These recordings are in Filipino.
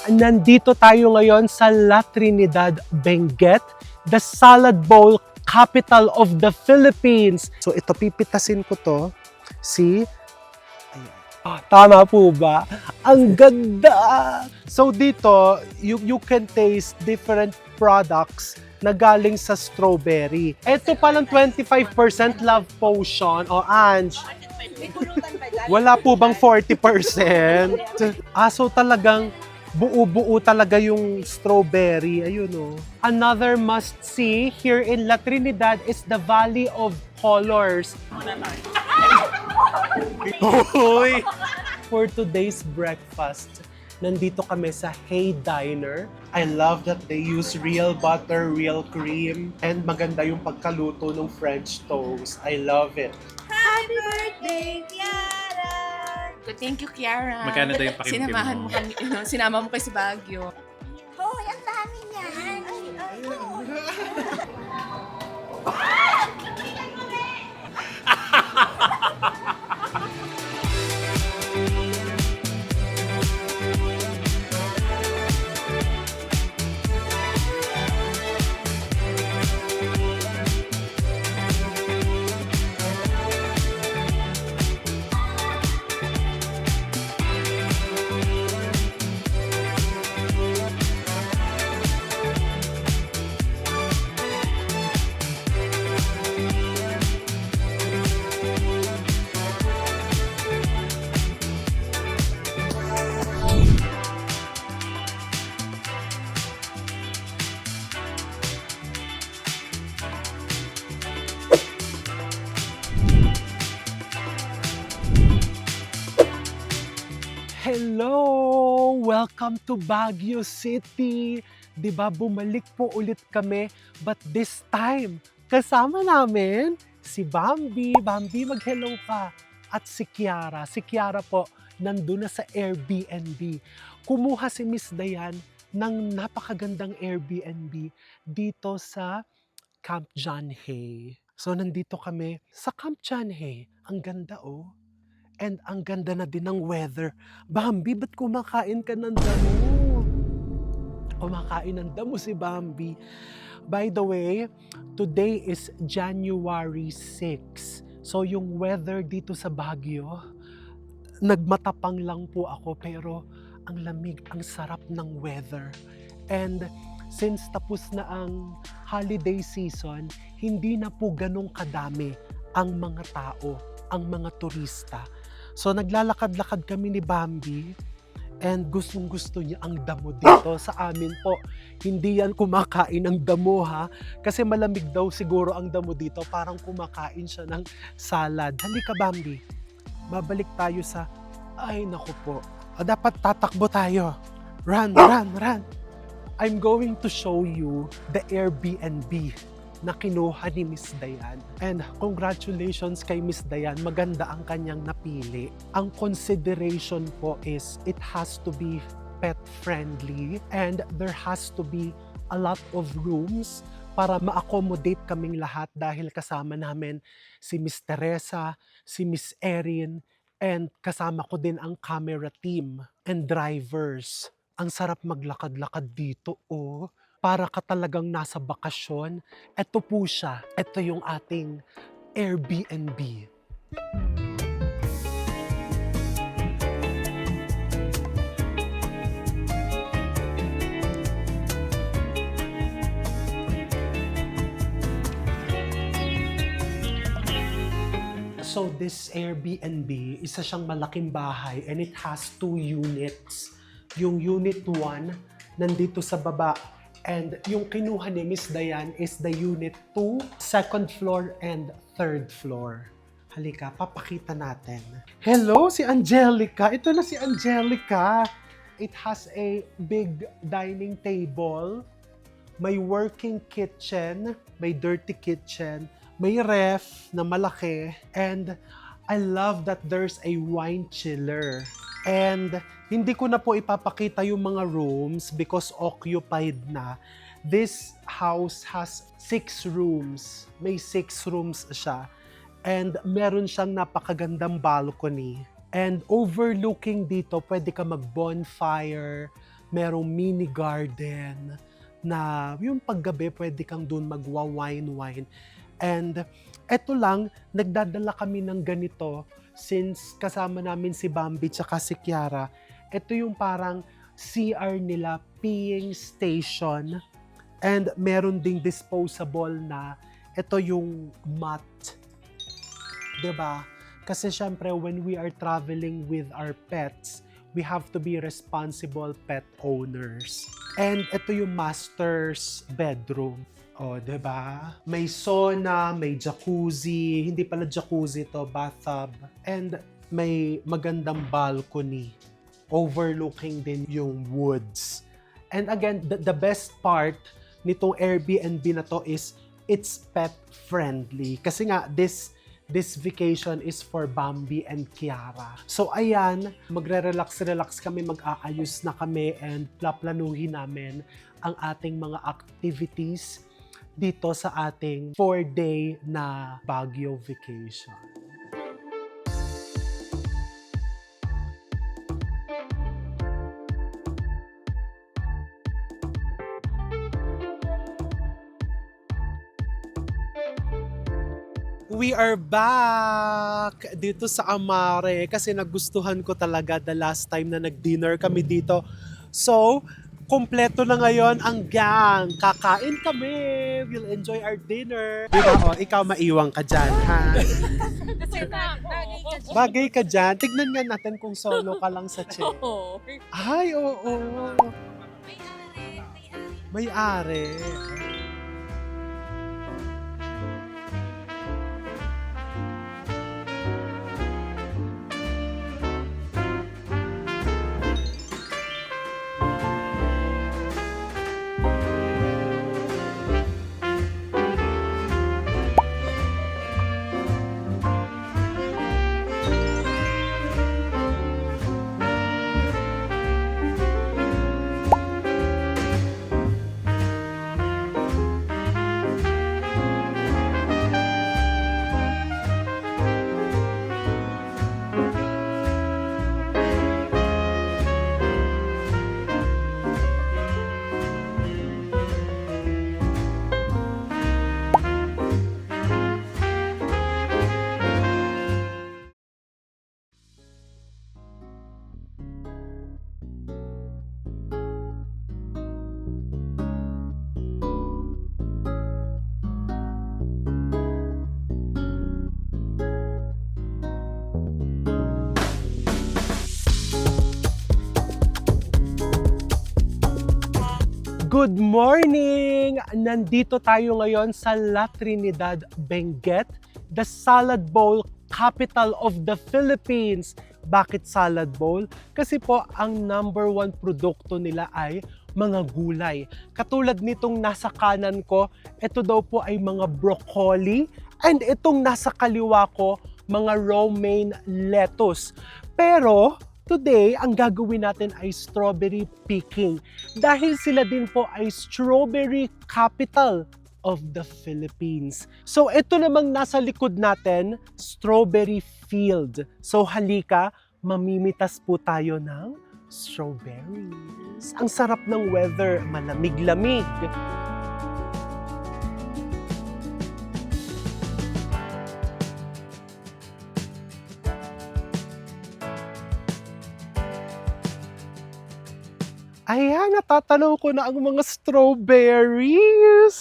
Nandito tayo ngayon sa La Trinidad, Benguet, the salad bowl capital of the Philippines. So ito, pipitasin ko to. See? Tama po ba? Ang ganda! So dito, you can taste different products na galing sa strawberry. Ito palang 25% love potion. O Ange, wala po bang 40%? So talagang buo-buo talaga yung strawberry. Ayun o. Another must-see here in La Trinidad is the Valley of Colors. Hoy! For today's breakfast, nandito kami sa Hey Diner. I love that they use real butter, real cream, and maganda yung pagkaluto ng French toast. I love it. Happy birthday, Kiara! Thank you, Kiara. Magkano daw yung pakimkim mo? Sinamahan mo kami, sinama mo kayo sa Baguio. Hoy, ang dami niyan! Hello! Welcome to Baguio City! Diba, bumalik po ulit kami, but this time, kasama namin si Bambi. Bambi, mag-hello ka. At si Kiara. Si Kiara po, nandun na sa Airbnb. Kumuha si Miss Dayan ng napakagandang Airbnb dito sa Camp John Hay. So, nandito kami sa Camp John Hay. Ang ganda, oh. And ang ganda na din ng weather. Bambi, ba't kumakain ka ng damo? Kumakain ng damo si Bambi. By the way, today is January 6. So yung weather dito sa Baguio, nagmatapang lang po ako pero ang lamig, ang sarap ng weather. And since tapos na ang holiday season, hindi na po ganong kadami ang mga tao, ang mga turista. So naglalakad-lakad kami ni Bambi and gustong-gusto niya ang damo dito sa amin po. Hindi yan kumakain ng damo ha, kasi malamig daw siguro ang damo dito, parang kumakain siya ng salad. Halika Bambi, babalik tayo sa, ay naku po, dapat tatakbo tayo. Run, run, run. I'm going to show you the Airbnb na kinuha ni Miss Dayan. And congratulations kay Miss Dayan, maganda ang kanyang napili. Ang consideration po is it has to be pet friendly and there has to be a lot of rooms para ma-accommodate kaming lahat dahil kasama namin si Miss Teresa, si Miss Erin, and kasama ko din ang camera team and drivers. Ang sarap maglakad-lakad dito, oh. Para ka talagang nasa bakasyon. Ito po siya. Ito yung ating Airbnb. So this Airbnb, isa siyang malaking bahay and it has 2 units. Yung unit 1, nandito sa baba. And yung kinuha ni Miss Dayan is the unit 2, second floor and third floor. Halika, papakita natin. Hello, si Angelica. Ito na si Angelica. It has a big dining table. May working kitchen. May dirty kitchen. May ref na malaki. And I love that there's a wine chiller. And hindi ko na po ipapakita yung mga rooms because occupied na. This house has 6 rooms. May 6 rooms siya. And meron siyang napakagandang balcony. And overlooking dito, pwede ka mag-bonfire, merong mini garden na yung paggabi pwede kang doon magwa-wine-wine. And eto lang, nagdadala kami ng ganito since kasama namin si Bambi tsaka si Kiara. Ito yung parang CR nila, peeing station. And meron ding disposable na ito yung mat. 'Di ba? Kasi syempre when we are traveling with our pets, we have to be responsible pet owners. And ito yung master's bedroom. O, 'di ba? May sauna, may jacuzzi, hindi pala jacuzzi to, bathtub. And may magandang balcony overlooking din yung woods. And again, the best part nitong Airbnb na to is it's pet friendly. Kasi nga, this vacation is for Bambi and Kiara. So ayan, magre-relax kami, mag-aayos na kami and plaplanuhin namin ang ating mga activities dito sa ating 4-day na Baguio vacation. We are back dito sa Amare kasi nagustuhan ko talaga the last time na nag-dinner kami dito. So, kompleto na ngayon ang gang. Kakain kami. We'll enjoy our dinner. Diba? O, ikaw maiwang ka dyan, ha? Kasi bagay ka dyan. Bagay ka dyan. Tignan nga natin kung solo ka lang sa chair. Oo. Ay, oo. May ari. May-ari. Good morning! Nandito tayo ngayon sa La Trinidad, Benguet, the salad bowl capital of the Philippines. Bakit salad bowl? Kasi po ang number 1 produkto nila ay mga gulay. Katulad nitong nasa kanan ko, ito daw po ay mga broccoli and itong nasa kaliwa ko, mga romaine lettuce. Pero today, ang gagawin natin ay strawberry picking dahil sila din po ay strawberry capital of the Philippines. So ito namang nasa likod natin, strawberry field. So halika, mamimitas po tayo ng strawberries. Ang sarap ng weather, malamig-lamig. Ayan, natatanaw ko na ang mga strawberries.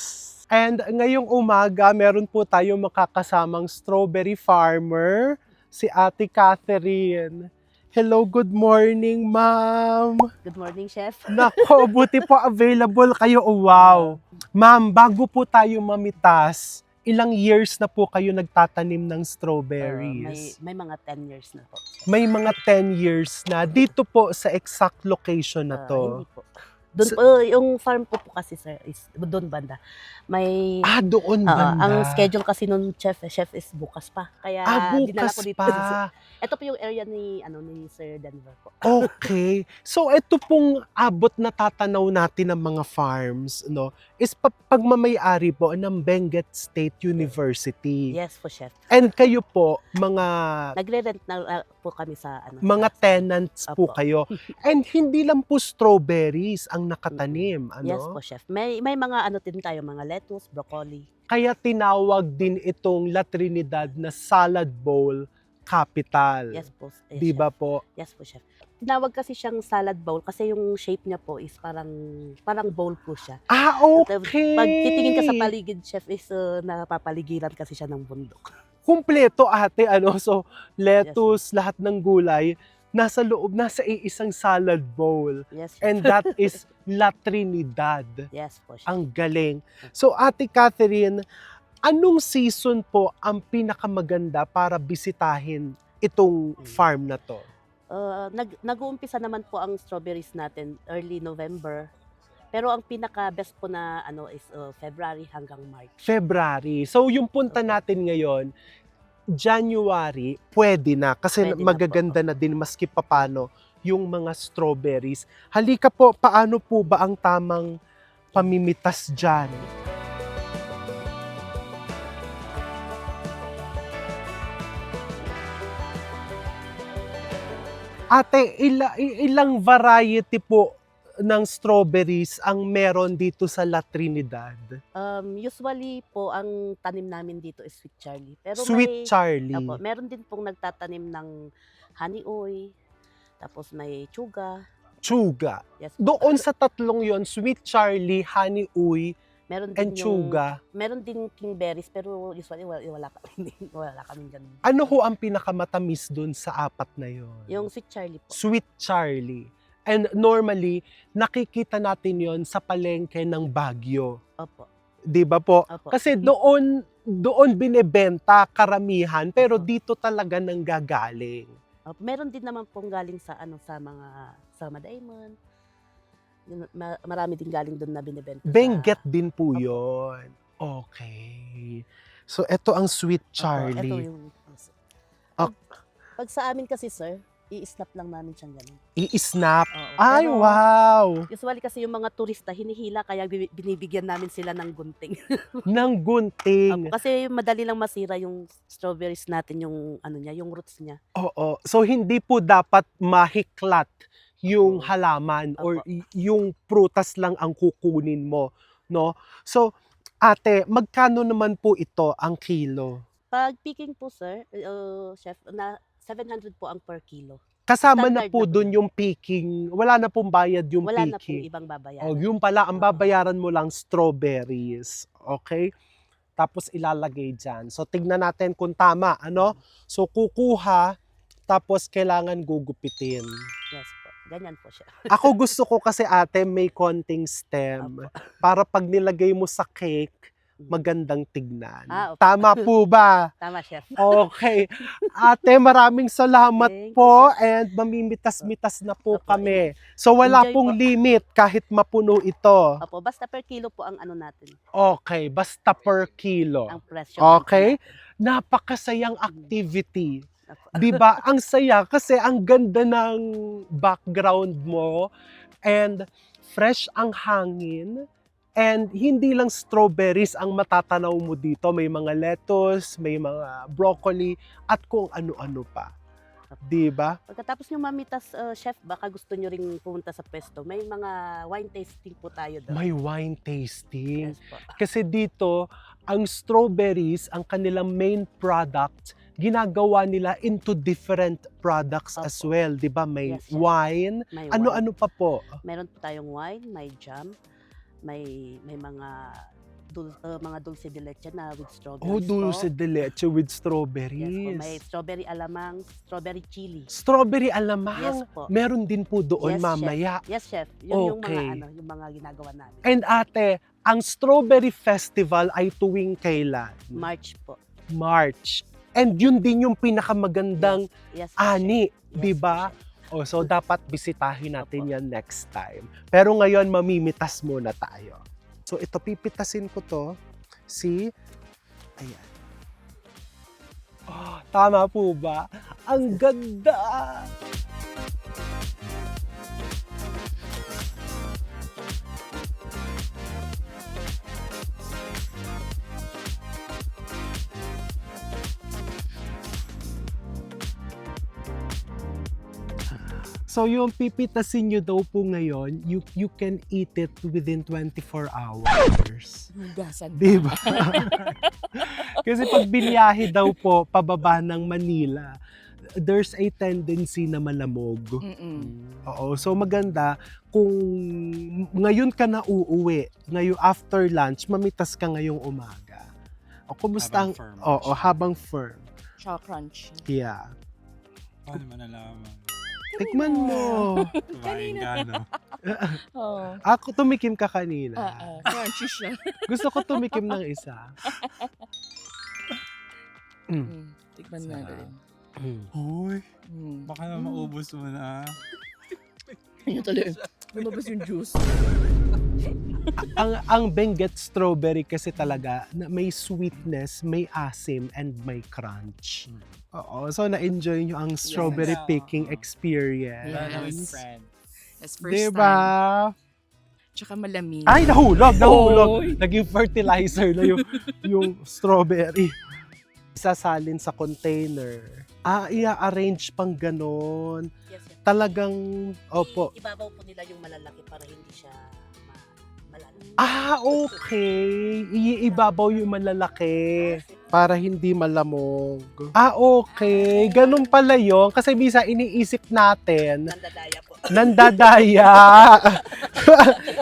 And ngayong umaga, meron po tayong makakasamang strawberry farmer, si Ate Catherine. Hello, good morning, ma'am. Good morning, chef. Nako, buti po available kayo. Oh, wow. Ma'am, bago po tayo mamitas, ilang years na po kayo nagtatanim ng strawberries? May mga 10 years na po. May mga 10 years na dito po sa exact location na to. Hindi po. Doon po, yung farm po kasi sir is doon banda. May Doon oo, banda. ang schedule kasi nung chef is bukas pa. Kaya dinala Bukas ko dito. pa. Ito po yung area ni Sir Denver po. Okay. So, ito pong abot na tatanaw natin ng mga farms, no, is pagmamay-ari po ng Benguet State University. Yes po, chef. And kayo po, mga Nagre-rent na po kami sa mga tenants po Opo. kayo. And hindi lang po strawberries ang nakatanim, ano? Yes po, chef. May mga din tayo, mga lettuce, broccoli. Kaya tinawag din itong La Trinidad na salad bowl capital. Yes po. Di ba po? Yes po, chef. Tinawag kasi siyang salad bowl kasi yung shape niya po is parang bowl po siya. Okay. Pag titingin ka sa paligid, chef, is napapaligiran kasi siya ng bundok. Kumpleto ate, ano? So, lettuce, lahat ng gulay, nasa loob, nasa iisang salad bowl. Yes, chef. And that is La Trinidad. Yes po, chef. Ang galing. So, Ate Catherine, anong season po ang pinakamaganda para bisitahin itong farm na to? Nag-uumpisa naman po ang strawberries natin early November. Pero ang pinaka-best po na is February hanggang March. February. So, yung punta natin ngayon, January, pwede na. Kasi Pwede na magaganda na din maski papano yung mga strawberries. Halika po, paano po ba ang tamang pamimitas dyan? Ate, ilang variety po ng strawberries ang meron dito sa La Trinidad? Usually po, ang tanim namin dito is Sweet Charlie. Pero Sweet Charlie. Opo, meron din pong nagtatanim ng honey oy, tapos may chuga. Chuga. Yes. Doon sa tatlong yon, Sweet Charlie, Honey Uy, Meron din and Chuga, meron din king berries, pero usually wala kaming ganun. ano ho ang pinakamatamis doon sa apat na yon? Yung Sweet Charlie po. Sweet Charlie. And normally, nakikita natin yon sa palengke ng Baguio. Opo. Di ba po? Opo. Kasi doon binebenta karamihan, pero Opo. dito talaga nanggagaling. Opo. Meron din naman pong galing sa Diamond. Marami din galing doon na binebenta. Benguet din po yon. Okay. So, ito ang Sweet Charlie. Ito yung pag sa amin kasi, sir, i-snap lang namin siyang ganun. I-snap. Oo. Ay, Pero, wow! usually kasi yung mga turista, hinihila, kaya binibigyan namin sila ng gunting. Nang gunting. Opo, kasi madali lang masira yung strawberries natin, yung yung roots niya. Oo. So, hindi po dapat mahiklat yung Oo. halaman or Opo. yung prutas lang ang kukunin mo, no? So, ate, magkano naman po ito ang kilo? Pag picking po, sir, chef, na 700 po ang per kilo. Kasama na Standard po na po dun yung picking. Wala na pong bayad yung Wala na pong picking. ibang babayaran. O, yung pala, ang Oo. babayaran mo lang strawberries. Okay? Tapos ilalagay dyan. So, tignan natin kung tama, ano? So, kukuha, tapos kailangan gugupitin. Yes po. Ganyan po siya. Ako gusto ko kasi ate may konting stem para pag nilagay mo sa cake, magandang tignan. Opo. Tama po ba? Tama, chef. Okay. Ate, maraming salamat Thank you, po chef. and mamimitas-mitas na po Opo. kami. So wala Enjoy pong po. limit kahit mapuno ito. Opo, basta per kilo po ang natin. Okay, basta per kilo. Ang presyo. Okay? Napakasayang activity. Opo. 'Di ba? Ang saya kasi ang ganda ng background mo and fresh ang hangin and hindi lang strawberries ang matatanaw mo dito, may mga lettuce, may mga broccoli at kung ano-ano pa. 'Di ba? Pagkatapos nyo mamitas, chef, baka gusto nyo ring pumunta sa pwesto. May mga wine tasting po tayo doon. May wine tasting. Yes po. Kasi dito, ang strawberries, ang kanilang main product, ginagawa nila into different products as Opo. well, 'di ba? May Yes, chef. wine, May wine. ano-ano pa po? Meron po tayong wine, may jam, may mga dulce de leche na with strawberries Oh, dulce po. de leche with Yes po, strawberries. may strawberry alamang, strawberry chili. Strawberry alamang. Yes po. Meron din po doon Yes, mamaya. Yes, chef. Yun Okay. yung mga ginagawa namin. And ate, ang Strawberry Festival ay tuwing kailan? March po. March. And yun din yung pinakamagandang Yes, ani, chef. 'di Yes, ba? chef. Oh, so dapat bisitahin natin yan next time. Pero ngayon, mamimitas muna tayo. So ito, pipitasin ko to. See? Ayan. Oh, tama po ba? Ang ganda! So yung pipitasin nyo daw po ngayon, you can eat it within 24 hours. Hugasan. Di ba? Kasi pag biniyahe daw po pababa ng Manila, there's a tendency na malamog. Oo, so maganda kung ngayon ka na uuwi, ngayon after lunch, mamitas ka ngayong umaga. O kumusta ang... Habang firm. Oo, habang firm. Tsaka crunch. Yeah. Paano mo nalaman? Tikman mo. Kumain ka, no? Oo. Ako tumikim ka kanina. Crunchy siya. Gusto ko tumikim ng isa. Tikman Sarap. natin. Uy, Mm. baka na maubos mo na. Yun talaga. Lumabas yung juice. ang Benguet strawberry kasi talaga may sweetness, may asim, and may crunch. Oo, so na-enjoy nyo ang strawberry Yes. picking experience. Yes. With friend. That's first Diba? time. Tsaka malamig. Ay, nahulog! Oy. Naging fertilizer na yung strawberry. Isasalin sa container. I-arrange pang ganon. Yes, yes. Talagang, opo. Ibabaw po nila yung malalaki para hindi siya malalaki. Okay. Iibabaw yung malalaki para hindi malamog. Okay. Ganun pala yun. Kasi bisa iniisip natin, Nandadaya po. nandadaya.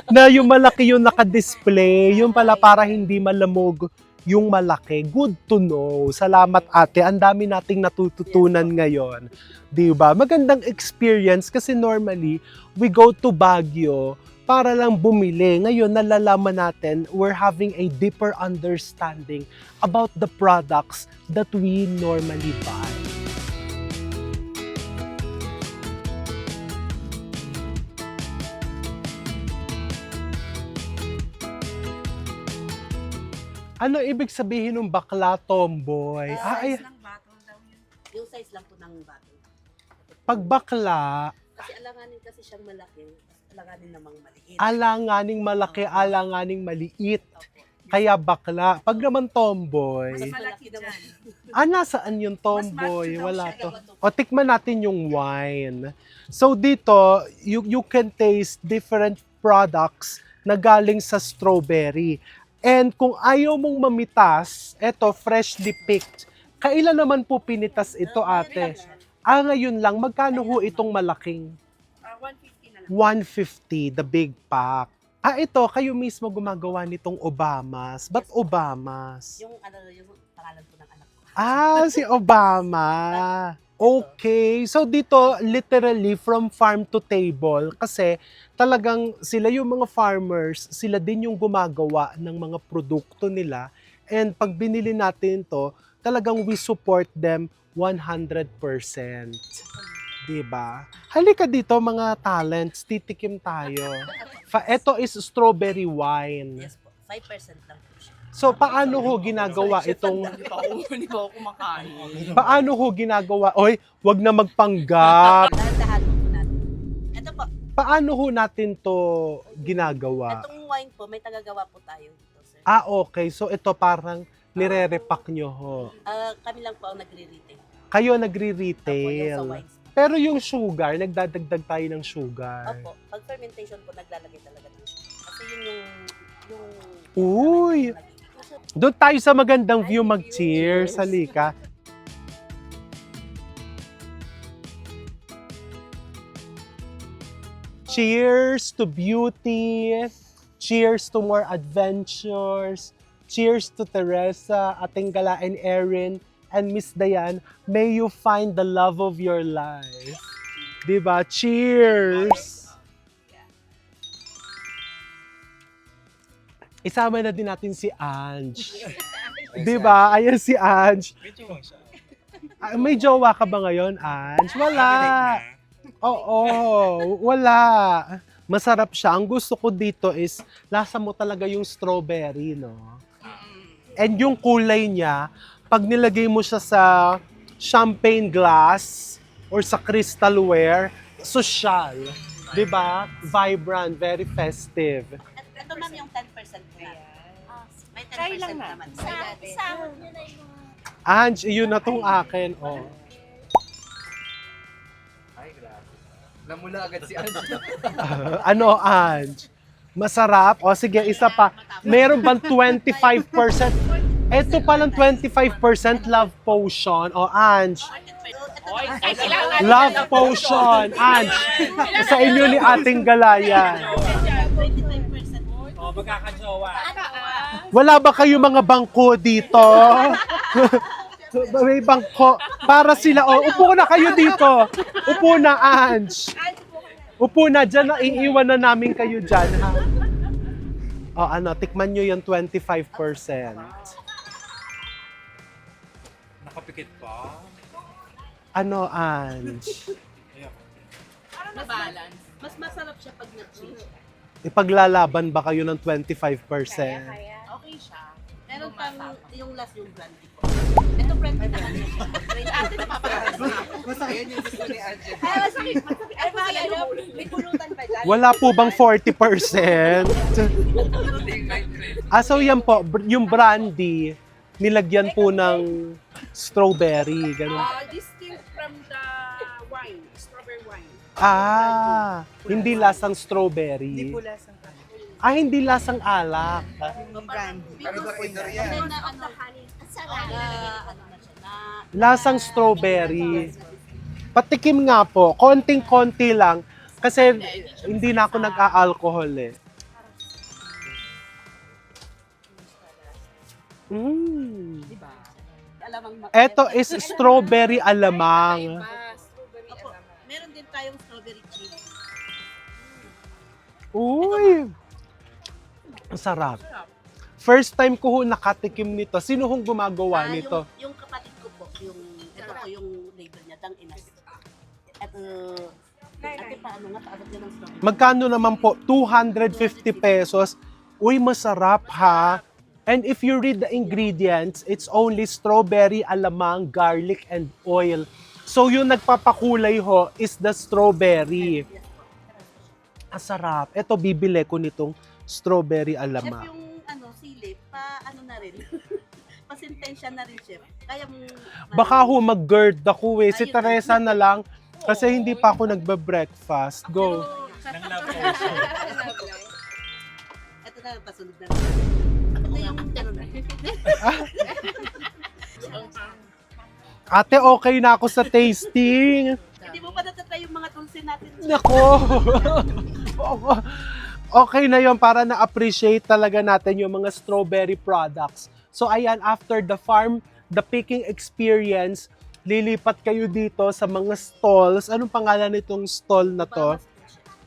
Na yung malaki yung naka-display. Yung pala para hindi malamog yung malaki. Good to know. Salamat ate. Ang dami nating natututunan ngayon. Diba? Magandang experience kasi normally, we go to Baguio para lang bumili. Ngayon, nalalaman natin, we're having a deeper understanding about the products that we normally buy. Ano ibig sabihin ng bakla tomboy? Ay, Yung size lang po ng bottle. pag bakla, Kasi alanganin kasi siyang malaki, alanganin namang maliit. alanganing malaki, alanganing maliit. Opo. Kaya bakla. Pag naman tomboy, Mas malaki naman. nasaan yung tomboy? Wala to. Siya. O, tikman natin yung wine. So, dito, you can taste different products na galing sa strawberry. And kung ayaw mong mamitas, eto, freshly picked. Kailan naman po pinitas ito, ate? Ngayon lang. Magkano ho itong malaking? 150 na lang. 150, the big pack. Ito, kayo mismo gumagawa nitong Obamas. Ba't Obamas? Yung pangalan po ng anak ko. Si Obama. Okay. So dito, literally, from farm to table, kasi talagang sila yung mga farmers, sila din yung gumagawa ng mga produkto nila. And pag binili natin to, talagang we support them 100%. Diba? Halika dito mga talents, titikim tayo. Ito is strawberry wine. Yes po. 5% lang po siya. So paano ho ginagawa itong... Hindi pa ako kumakain. Paano ho ginagawa? Oy, wag na magpanggap. Dahan-dahan po natin. Ito po. Paano ho natin to ginagawa? Itong wine po, may tagagawa po tayo dito, sir. Okay. So ito parang nire-repack nyo ho. Kami lang po ang nagre-retail. Kayo Opo, yung sa nagre-retail. wines. Pero yung sugar, nagdadagdag tayo ng sugar. Opo, pag fermentation po, naglalagay talaga ng sugar. Kasi yun yung Uy! Doon tayo sa magandang view mag-cheers. Halika. Cheers to beauty. Cheers to more adventures. Cheers to Teresa, Ating Gala and Erin, and Miss Dayan. May you find the love of your life. Diba? Cheers! Isama na din natin si Ange. Diba? Ayan si Ange. May jowa ka ba ngayon, Ange? Wala. Oo, wala. Masarap siya. Ang gusto ko dito is, lasa mo talaga yung strawberry, no? And yung kulay niya, pag nilagay mo siya sa champagne glass or sa crystalware, social. 'Di ba? Vibrant, very festive. Ito ma'am yung 10% po natin. May 10% Try lang na. naman. Ange, yun na tong akin. Oh. Ay, grabe. Namula agad si Ange. Ano, Ange? Masarap? O sige, isa pa. Meron bang 25%? Ito palang 25% love potion. O, Ange. Love potion. Ange. Sa inyo ni Ating Galayan. 25%. Oh, magkakajowa. Wala ba kayo mga bangko dito? May bangko. Para sila. O, upo na kayo dito. Upo na, Ange. Upo na dyan. Iiwan na namin kayo dyan, ha? O, ano, tikman nyo yung 25%. Nakapikit pa. Ano, Ange? Balance. Mas masarap siya pag nag-change. Ipaglalaban ba kayo ng 25%? Okay siya. Meron pang yung last yung brandy po. Ito brandy naman niya. Ate napapakalas. Masakyan yung gusto ni Ange. Ay, may pulutan pa dyan. Wala po bang 40%? So yan po, yung brandy, nilagyan po ng strawberry, ganun. Distilled from the wine, strawberry wine. Hindi lasang strawberry. lasang Hindi lasang alak. brandy. Pero ba Kasi yan? na ano na siya na Lasang strawberry. Patikim nga po, konting-konti lang. Kasi hindi na ako nag-a-alcohol eh. alamang Ito is strawberry alamang. Opo, meron din tayong strawberry chili. Uy! Ang sarap. First time ko ho nakatikim nito. Sino hong gumagawa nito? Yung kapatid ko po, ito po yung label niya, Dang Inas. Ito, ate paano nga, paabot niya ng strawberry. Magkano naman po? 250 pesos. Uy, masarap ha. And if you read the ingredients, it's only strawberry, alamang, garlic, and oil. So yung nagpapakulay ho is the strawberry. Ang sarap. Ito, bibili ko nitong strawberry Chef, alamang. yung sili, ano na rin. Pasintensya na rin, chef. Kaya mong... Baka ho mag-GERD ako eh. Si Ayun. Teresa na lang. Kasi hindi pa ako nagbe-breakfast. Go. Nang love potion. Ito na, pasunod na rin. Ito yung ano na. Ate, okay na ako sa tasting. Hindi mo pa natatry yung mga tulsi natin. Nako. Okay na yon para na-appreciate talaga natin yung mga strawberry products. So ayan, after the farm, the picking experience, lilipat kayo dito sa mga stalls. Anong pangalan nitong stall na to?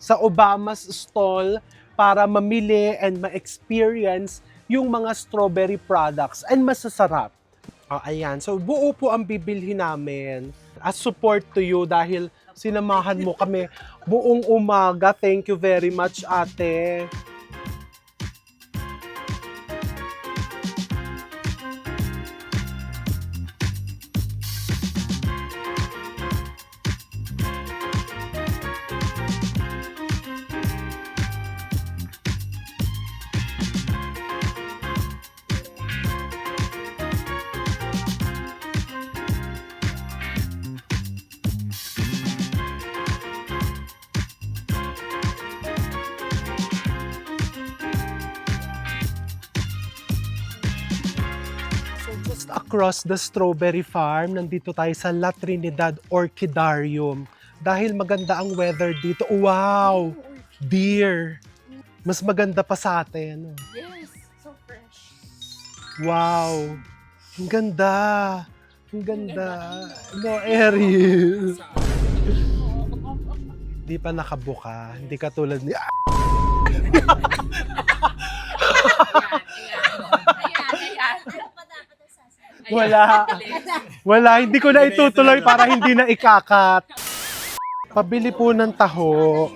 Sa Obama's stall para mamili and ma-experience yung mga strawberry products and masasarap. Ayan, so buo po ang bibilhin namin as support to you dahil sinamahan mo kami buong umaga. Thank you very much, ate. So just across the strawberry farm, nandito tayo sa La Trinidad Orchidarium. Dahil maganda ang weather dito. Wow! Deer! Mas maganda pa sa atin. Yes, so fresh. Wow! Ang ganda! Ang ganda! No, Aries! Di pa nakabuka. Hindi katulad ni... Wala. Wala. Hindi ko na itutuloy para hindi na ikakat. Pabili po ng taho.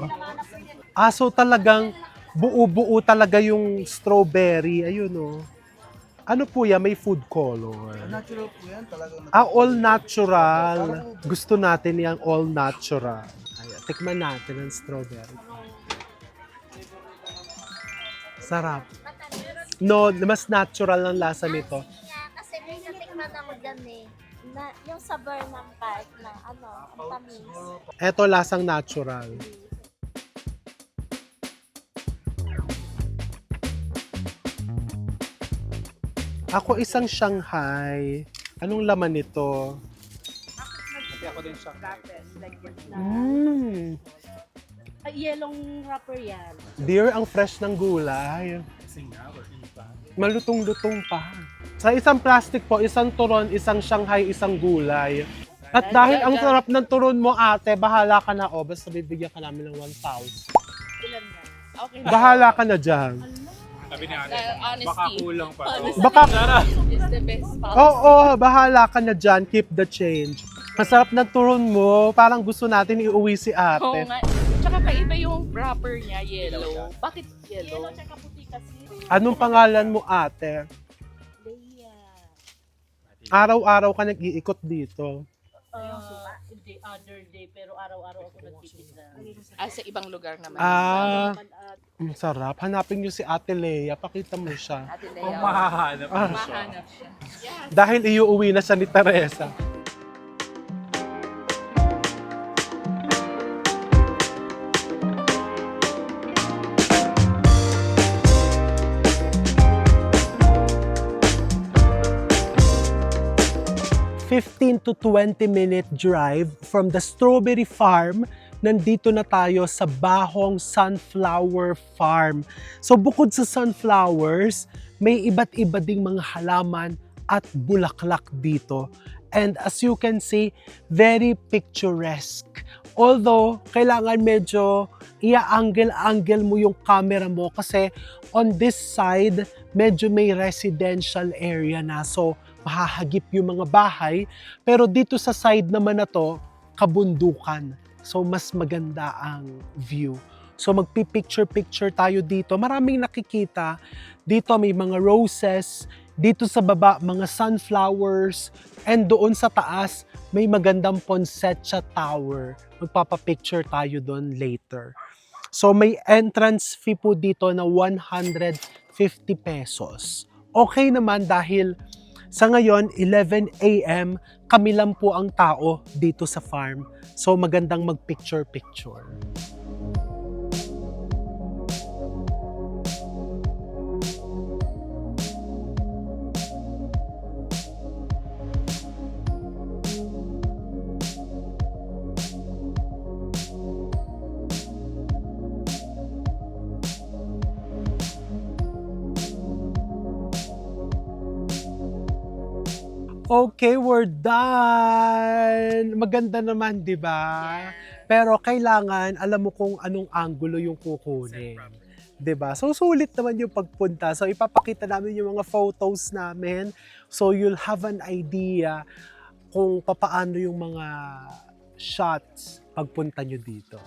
So talagang buo-buo talaga yung strawberry. Ayun oh. Ano po yan? May food color. Natural po yan, talagang All natural. Gusto natin yung all natural. Ayan, tikman natin ang strawberry. Sarap. No, mas natural ang lasa nito. Kasi may natikman ako dyan eh. Na, yung sabor ng park na ano, ang tamis. Eto lasang natural. Ako isang Shanghai. Anong laman nito? Kasi ako din siya. Mm. Yelong wrapper yan. Dear, ang fresh ng gulay. Malutong-lutong pa. Sa isang plastic po, isang turon, isang Shanghai, isang gulay. At dahil ang sarap ng turon mo, ate, bahala ka na. Basta bibigyan ka namin ng 1,000. Ilan yan? Okay. Bahala ka na dyan. Sabi ni ate, Honesty. baka kulang pa to. Baka, Is the best part. oo, bahala ka na dyan. Keep the change. Masarap ng turon mo. Parang gusto natin iuwi si Oo ate. nga. Tsaka kaiba yung wrapper niya, yellow. Bakit yellow? Yellow tsaka puti kasi. Anong pangalan mo, ate? Leia. Araw-araw ka nag-iikot dito. Hindi other day, pero araw-araw ako nagtitinda. Sa ibang lugar naman. Sarap. Hanapin niyo si Ate Lea. Pakita mo siya. Ate Kung Lea. mahahanap mo siya. Mahanap siya. Dahil iuuwi na siya ni Teresa. "15 to 20-minute drive from the strawberry farm, nandito na tayo sa Bahong Sunflower Farm." So bukod sa sunflowers, may iba't iba ding mga halaman at bulaklak dito. And as you can see, very picturesque. Although, kailangan medyo ia-angle-angle mo yung camera mo kasi on this side, medyo may residential area na. So, mahahagip yung mga bahay. Pero dito sa side naman na to, kabundukan. So, mas maganda ang view. So, magpipicture-picture tayo dito. Maraming nakikita. Dito may mga roses. Dito sa baba, mga sunflowers. And doon sa taas, may magandang poinsettia tower. Magpapapicture tayo doon later. So, may entrance fee po dito na 150 pesos. Okay naman dahil sa ngayon, 11 a.m., kami lang po ang tao dito sa farm. So, magandang mag-picture-picture. Okay, we're done! Maganda naman, di ba? Pero kailangan, alam mo kung anong angulo yung kukunin. Di ba? So, sulit naman yung pagpunta. So, ipapakita namin yung mga photos namin. So, you'll have an idea kung papaano yung mga shots pagpunta nyo dito.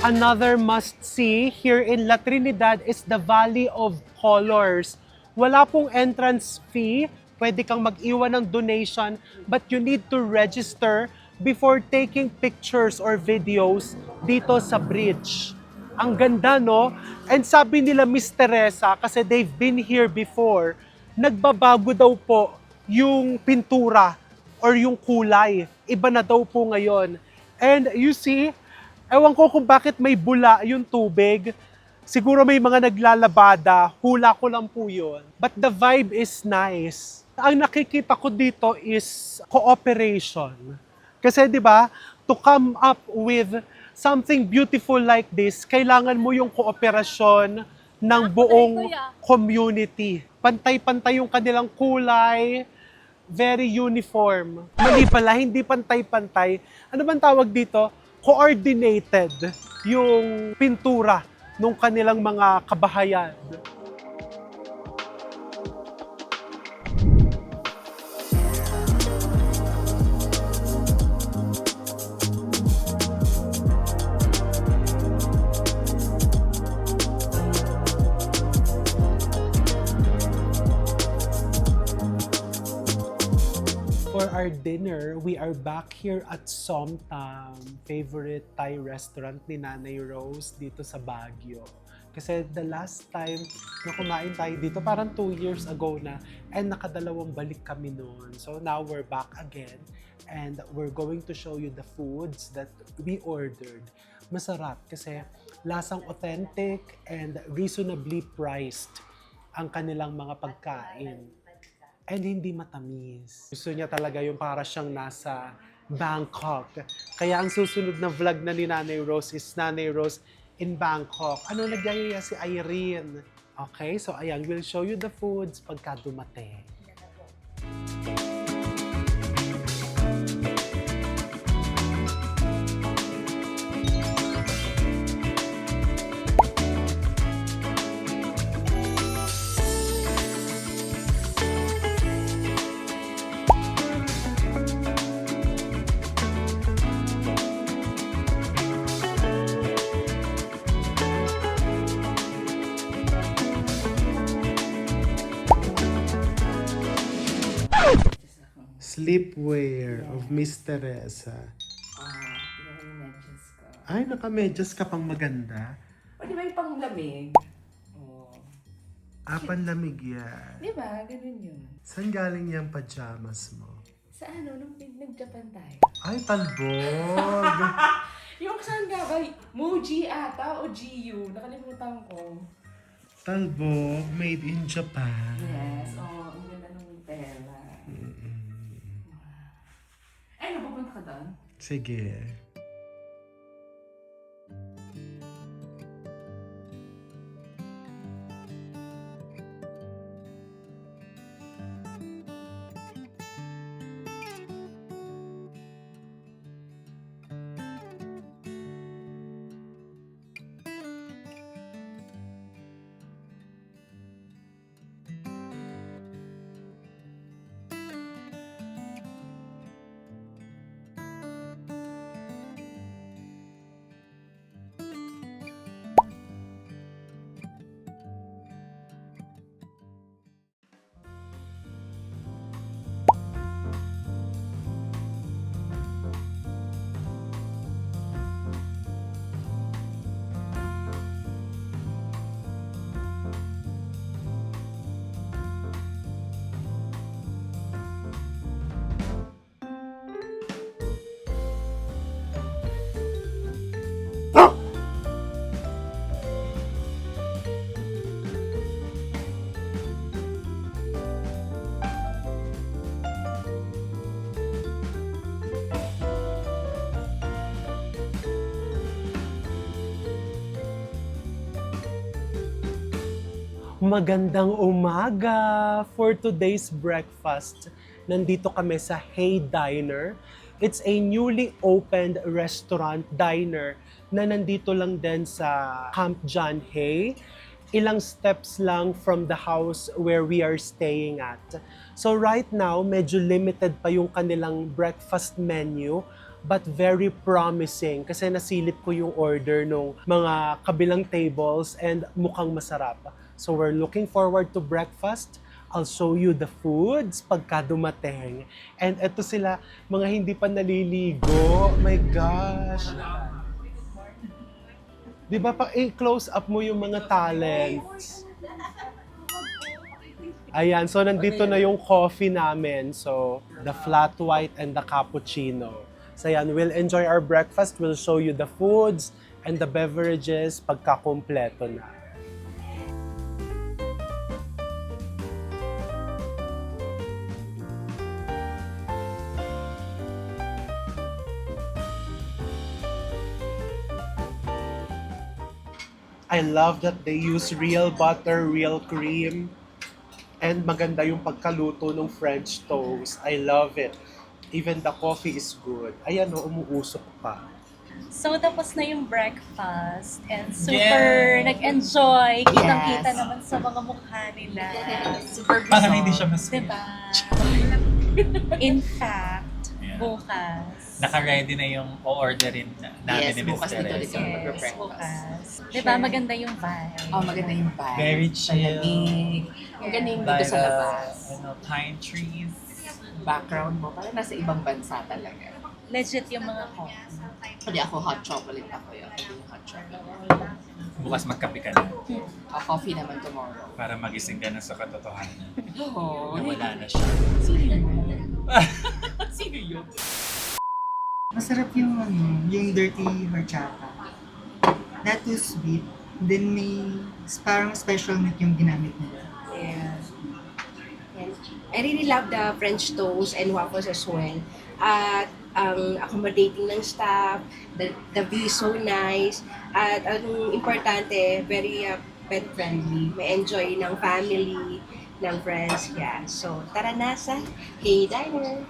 Another must-see here in La Trinidad is the Valley of Colors. Wala pong entrance fee, pwede kang mag-iwan ng donation, but you need to register before taking pictures or videos dito sa bridge. Ang ganda, no? And sabi nila Miss Teresa, kasi they've been here before, nagbabago daw po yung pintura or yung kulay. Iba na daw po ngayon. And you see, ewan ko kung bakit may bula yung tubig. Siguro may mga naglalabada. Hula ko lang po yun. But the vibe is nice. Ang nakikita ko dito is cooperation. Kasi di ba, to come up with something beautiful like this, kailangan mo yung kooperasyon ng buong community. Pantay-pantay yung kanilang kulay, very uniform. Mali pala, hindi pantay-pantay. Ano bang tawag dito? Coordinated yung pintura ng kanilang mga kabahayan. For our dinner, we are back here at Somtam, favorite Thai restaurant ni Nanay Rose dito sa Baguio. Kasi the last time na kumain tayo dito, parang 2 years ago na, and nakadalawang balik kami noon. So now we're back again, and we're going to show you the foods that we ordered. Masarap kasi lasang authentic and reasonably priced ang kanilang mga pagkain. And hindi matamis. Gusto niya talaga yung para siyang nasa Bangkok. Kaya ang susunod na vlog na ni Nanay Rose is Nanay Rose in Bangkok. Ano nagyayaya si Irene? Okay, so ayan, we'll show you the foods pagka dumating. Sleepwear of Miss Teresa. Yung medyas ko. Ay, naka-medyas ka pang maganda. O, di ba yung panglamig? Oh. Panlamig yan. Di ba? Ganun yun. Saan galing yung pajamas mo? Sa ano, nung nag-Japan tayo. Ay, talbog! Yung saan nga ba? Muji ata o GU? Nakalimutan ko. Talbog, made in Japan. Yes, oo. Ang ganda nung tela. Ay, napupunta ka doon? Sige. Magandang umaga for today's breakfast. Nandito kami sa Hey Diner. It's a newly opened restaurant diner na nandito lang din sa Camp John Hay. Ilang steps lang from the house where we are staying at. So right now, medyo limited pa yung kanilang breakfast menu, but very promising kasi nasilip ko yung order ng mga kabilang tables and mukhang masarap. So we're looking forward to breakfast. I'll show you the foods pagka dumating. And eto sila, mga hindi pa naliligo. Oh my gosh. Di ba pa i-close up mo yung mga talents? Ayan, so nandito na yung coffee namin. So, the flat white and the cappuccino. So ayan, we'll enjoy our breakfast. We'll show you the foods and the beverages pagka kumpleto na. I love that they use real butter, real cream, and maganda yung pagkaluto ng French toast. I love it. Even the coffee is good. Ayan o, umuusok pa. So, tapos na yung breakfast and super nag-enjoy. Kitang-kita naman sa mga mukha nila. Super busog. Parang hindi siya mas Diba? In fact, Yeah. bukas. Naka-ready na yung o-orderin namin Yes, ni Miss bukas dito ulit Teresa. kami Yes, magbe-breakfast. bukas. Diba? Maganda yung vibe. Oh, maganda yung vibe. Very chill. Malamig. Ang galing dito By sa the, labas. pine trees. Background mo, parang nasa ibang bansa talaga. Legit yung mga coffee. Hindi ako hot chocolate ako yun. Hindi yung hot chocolate. Bukas magkape ka na Coffee naman tomorrow. para magising ka na sa katotohanan. Oo. Na wala na siya. Sino yun? Sino yun? Masarap yung yung dirty horchata. Not too sweet. Then may parang special milk yung ginamit nila. Yeah. I really love the French toast and waffles as well. At ang accommodating ng staff, the view is so nice. At ang importante, very pet friendly. May enjoy ng family, ng friends. Yeah. So, tara na sa Hey Diner!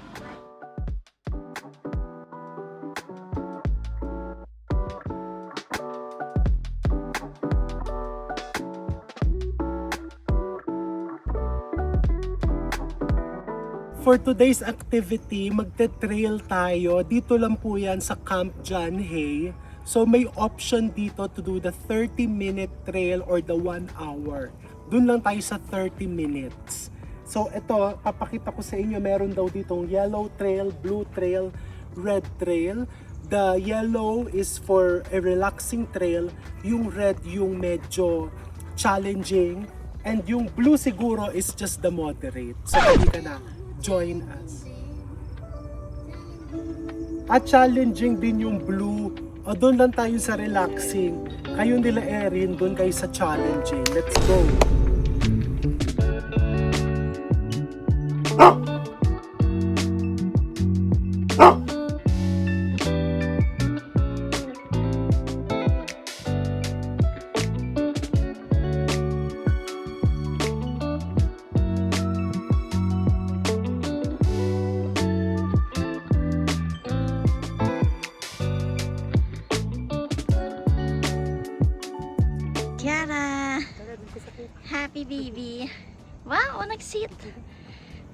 For today's activity, magte-trail tayo. Dito lang po yan sa Camp John Hay. So may option dito to do the 30-minute trail or the 1 hour. Doon lang tayo sa 30 minutes. So ito, papakita ko sa inyo, meron daw ditong yellow trail, blue trail, red trail. The yellow is for a relaxing trail. Yung red yung medyo challenging. And yung blue siguro is just the moderate. So hindi ka na. Join us. At challenging din yung blue. O doon lang tayo sa relaxing. Kayo nila Erin, doon kayo sa challenging. Let's go. Kiara! Happy baby! Wow, nag-sit!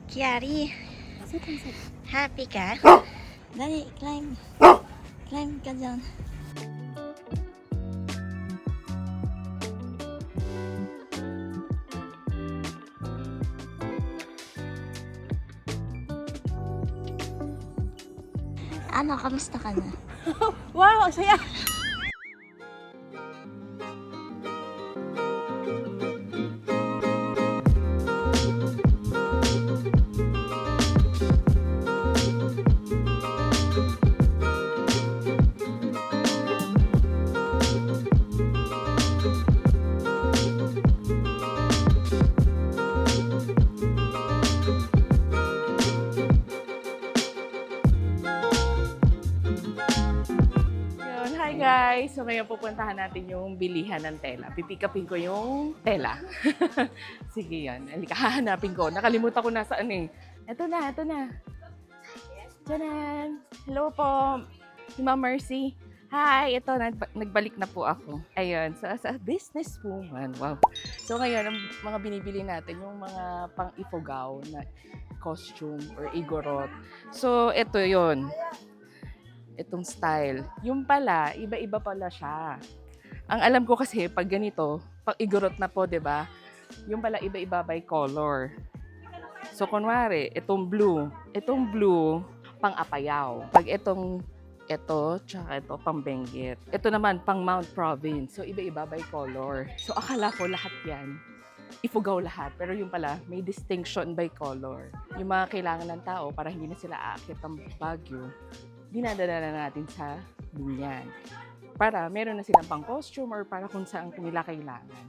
Kiari! Happy ka? Dali, climb! Climb ka dyan. Ano, kamusta ka na? Wow, ang saya! Yun. Hi guys! So ngayon pupuntahan natin yung bilihan ng tela. Pipikapin ko yung tela. Sige yan. Halika, hahanapin ko. Nakalimutan ko na saan eh. Ito na, ito na. Tiyanan! Hello po! Si Ma'am Mercy. Hi! Ito, nagbalik na po ako. Ayun, so as a businesswoman, wow. So ngayon, ang mga binibili natin, yung mga pang-ifugaw na costume or igorot. So ito yon, itong style. Yung pala, iba-iba pala siya. Ang alam ko kasi, pag ganito, pag igorot na po, 'di ba? Yung pala, iba-iba by color. So kunwari, itong blue, pang-apayaw. Pag ito, tsaka ito, pang Benguet. Ito naman, pang Mount Province. So, iba-iba by color. So, akala ko lahat yan, ifugaw lahat. Pero yung pala, may distinction by color. Yung mga kailangan ng tao para hindi na sila aakit ang Baguio, dinadala na natin sa Binyan. Para meron na silang pang costume or para kung saan nila kailangan.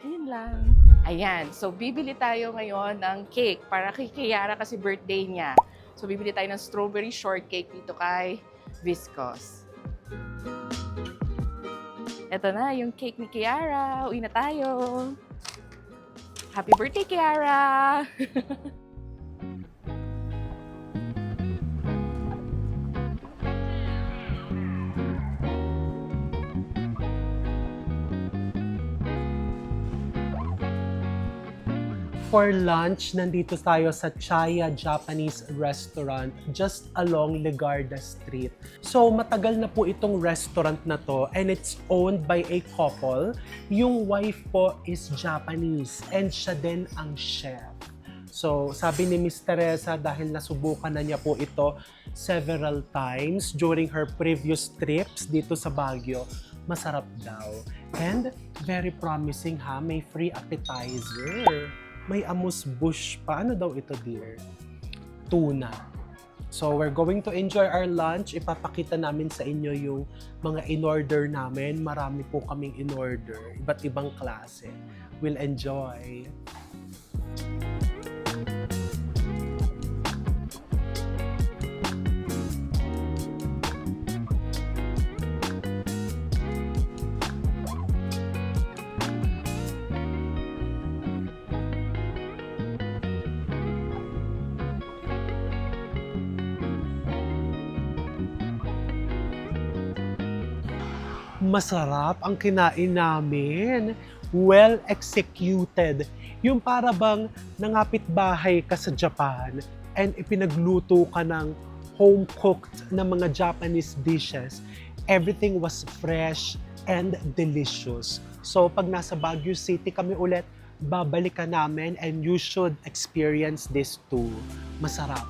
Yun lang. Ayan. So, bibili tayo ngayon ng cake para kay Kiara kasi birthday niya. So, bibili tayo ng strawberry shortcake dito kay Viscos. Ito na, yung cake ni Kiara. Uwi na tayo. Happy birthday, Kiara! For lunch, nandito tayo sa Chaya Japanese Restaurant just along Legarda Street. So matagal na po itong restaurant na to and it's owned by a couple. Yung wife po is Japanese and siya din ang chef. So sabi ni Miss Teresa dahil nasubukan na niya po ito several times during her previous trips dito sa Baguio, masarap daw. And very promising ha, may free appetizer. May amuse-bouche pa. Ano daw ito, dear? Tuna. So, we're going to enjoy our lunch. Ipapakita namin sa inyo yung mga in-order namin. Marami po kaming in-order. Iba't ibang klase. We'll enjoy. Masarap ang kinain namin. Well executed. Yung para bang nangapit bahay ka sa Japan and ipinagluto ka ng home-cooked na mga Japanese dishes. Everything was fresh and delicious. So pag nasa Baguio City kami ulit, babalikan namin and you should experience this too. Masarap.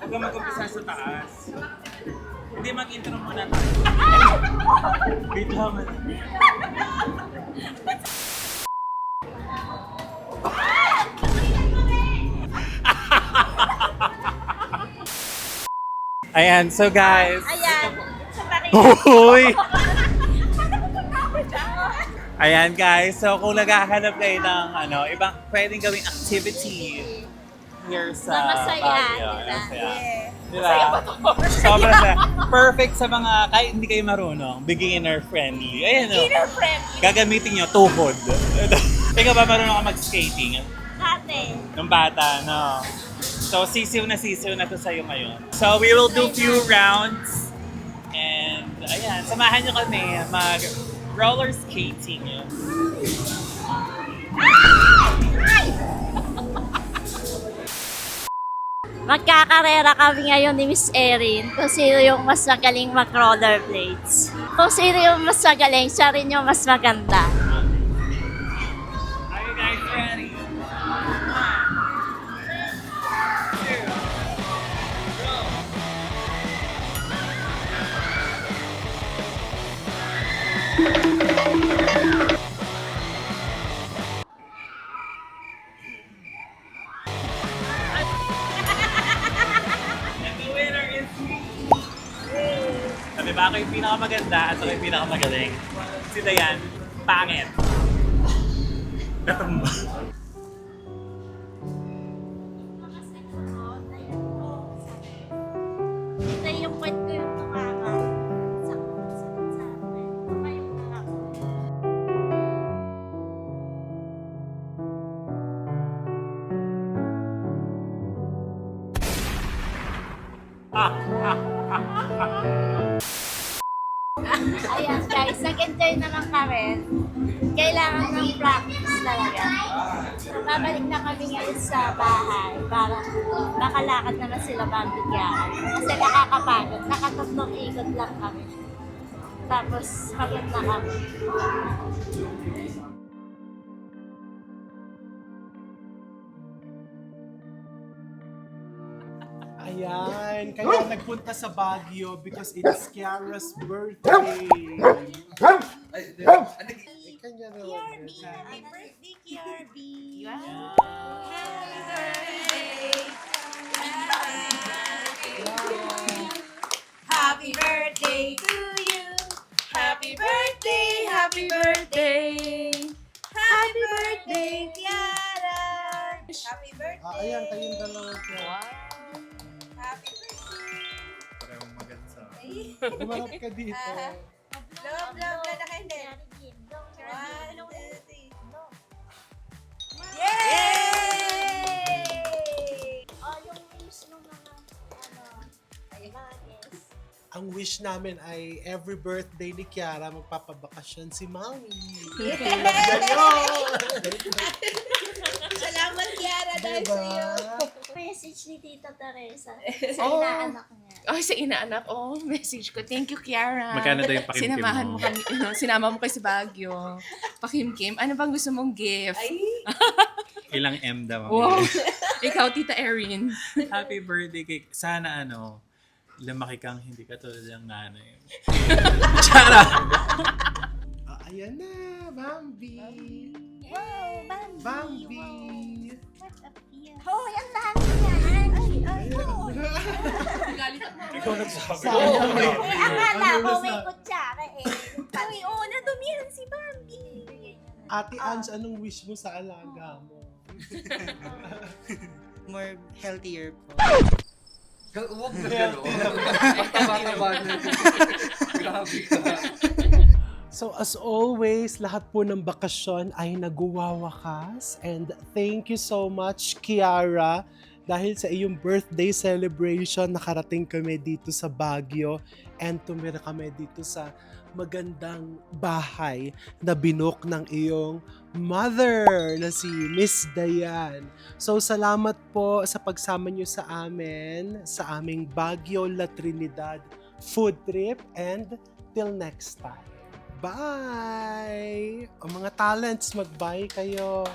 Huwag ka mag-umpisa sa taas. Hindi, mag-intro muna tayo. Wait lang. Ayan, so guys. Ayan. Uy! Ayan guys, so kung naghahanap kayo ng ibang pwedeng gawing activity here sa Masaya, Baguio. diba? Masaya. Yeah. Diba? Sobrang saya. Perfect sa mga, kahit hindi kayo marunong, beginner friendly. Ayan o. Beginner friendly. Gagamitin nyo, tuhod. Ikaw ba marunong ka mag-skating? Ate. Nung bata, no? So, sisiw na to sa'yo ngayon. So, we will do few rounds. And, ayan, samahan nyo kami mag-roller skating. Magkakarera kami ngayon ni Miss Erin kung sino yung mas magaling mag-rollerblades. Kung sino yung mas magaling, siya rin yung mas maganda. Are you guys ready? 1, 2, go! And the winner is me! Sabi ba ako yung pinakamaganda at ako yung pinakamagaling? Si Dayan, pangit. Natumba. Ito yung point ko yung tumama. Sa akin. Tumayo na ako. Ayan guys, nag-enjoy naman kami. Kailangan ng practice talaga. So, babalik na kami ngayon sa bahay para makalakad naman sila mabigyan. Kasi nakakapagod. Nakatatlong ikot lang kami. Tapos, pagod na kami. Ayan, kaya nagpunta sa Baguio because it's Kiara's birthday. Ay, kanya naman. Happy birthday, KRB! Happy birthday to you. Happy birthday, happy birthday. Happy birthday, Kiara. Happy birthday. Ayan, kayong dalawa siya. Happy birthday. Parehong maganda. Gumarap ka dito. Love na hindi. 1, 2, 3. Yay! Oh, yung wish ng mga, mga guests. Ang wish namin ay every birthday ni Kiara magpapabakasyon si Mami. Salamat, Kiara, dahil Diba? sa'yo. Message ni Tita Teresa Oh. sa inaanak niya. Oh, sa inaanak. Oh, message ko. Thank you, Kiara. Magkano daw yung pakimkim Sinamahan mo? mo kami. Sinama mo kayo sa Baguio. Pakimkim. Ano bang gusto mong gift? Ilang M daw. Wow. Ikaw, Tita Erin. Happy birthday cake. Sana lumaki kang hindi ka tulad ng nanay. Ayan na, Bambi. Wow, Bambi! Bambi. What a cute. Oh, yan dami yan! Ay, Ikaw nagsabi. akala ko may kutsara eh. Ay, oo, nadumihan si Bambi. Ate Ange, anong wish mo sa alaga mo? More healthier po. Huwag na gano'n. Taba-taba na. Grabe ka. So as always, lahat po ng bakasyon ay naguwawakas. And thank you so much, Kiara. Dahil sa iyong birthday celebration, nakarating kami dito sa Baguio and tumira kami dito sa magandang bahay na binook ng iyong mother na si Miss Dayan. So salamat po sa pagsama niyo sa amin, sa aming Baguio La Trinidad food trip, and till next time. Bye! O mga talents, mag-bye kayo.